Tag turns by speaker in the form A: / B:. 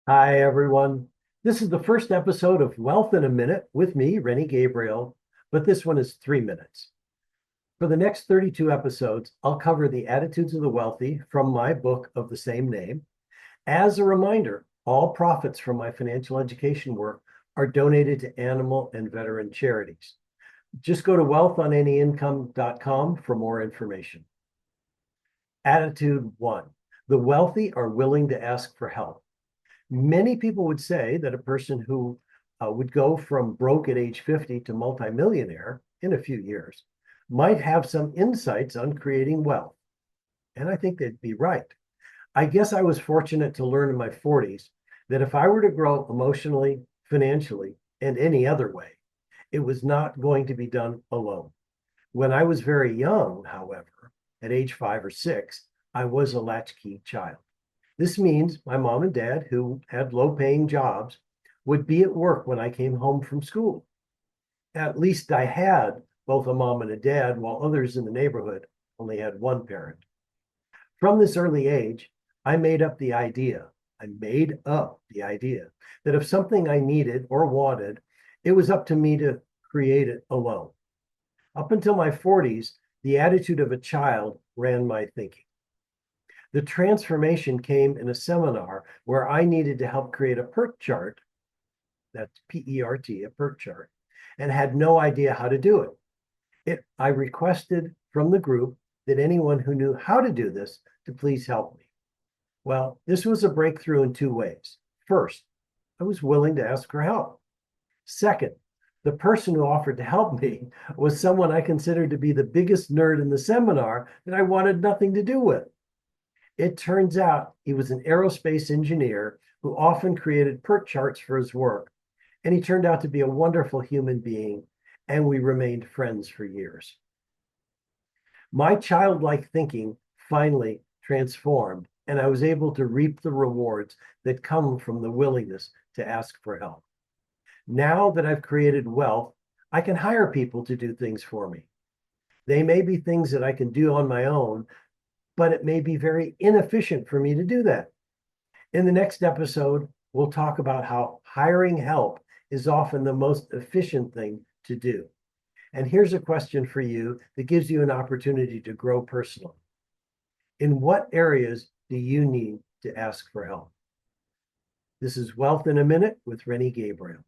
A: Hi, everyone. This is the first episode of Wealth in a Minute with me, Rennie Gabriel, but this one is 3 minutes. For the next 32 episodes, I'll cover the attitudes of the wealthy from my book of the same name. As a reminder, all profits from my financial education work are donated to animal and veteran charities. Just go to wealthonanyincome.com for more information. Attitude one: the wealthy are willing to ask for help. Many people would say that a person who would go from broke at age 50 to multimillionaire in a few years might have some insights on creating wealth. And I think they'd be right. I guess I was fortunate to learn in my 40s that if I were to grow emotionally, financially, and any other way, it was not going to be done alone. When I was very young, however, at age 5 or 6, I was a latchkey child. This means my mom and dad, who had low paying jobs, would be at work when I came home from school. At least I had both a mom and a dad, while others in the neighborhood only had one parent. From this early age, I made up the idea that if something I needed or wanted, it was up to me to create it alone. Up until my 40s, the attitude of a child ran my thinking. The transformation came in a seminar where I needed to help create a PERT chart, that's PERT, a PERT chart, and had no idea how to do it. I requested from the group that anyone who knew how to do this to please help me. Well, this was a breakthrough in two ways. First, I was willing to ask for help. Second, the person who offered to help me was someone I considered to be the biggest nerd in the seminar that I wanted nothing to do with. It turns out he was an aerospace engineer who often created PERT charts for his work, and he turned out to be a wonderful human being, and we remained friends for years. My childlike thinking finally transformed, and I was able to reap the rewards that come from the willingness to ask for help. Now that I've created wealth, I can hire people to do things for me. They may be things that I can do on my own, but it may be very inefficient for me to do that. In the next episode, we'll talk about how hiring help is often the most efficient thing to do. And here's a question for you that gives you an opportunity to grow personally. In what areas do you need to ask for help? This is Wealth in a Minute with Rennie Gabriel.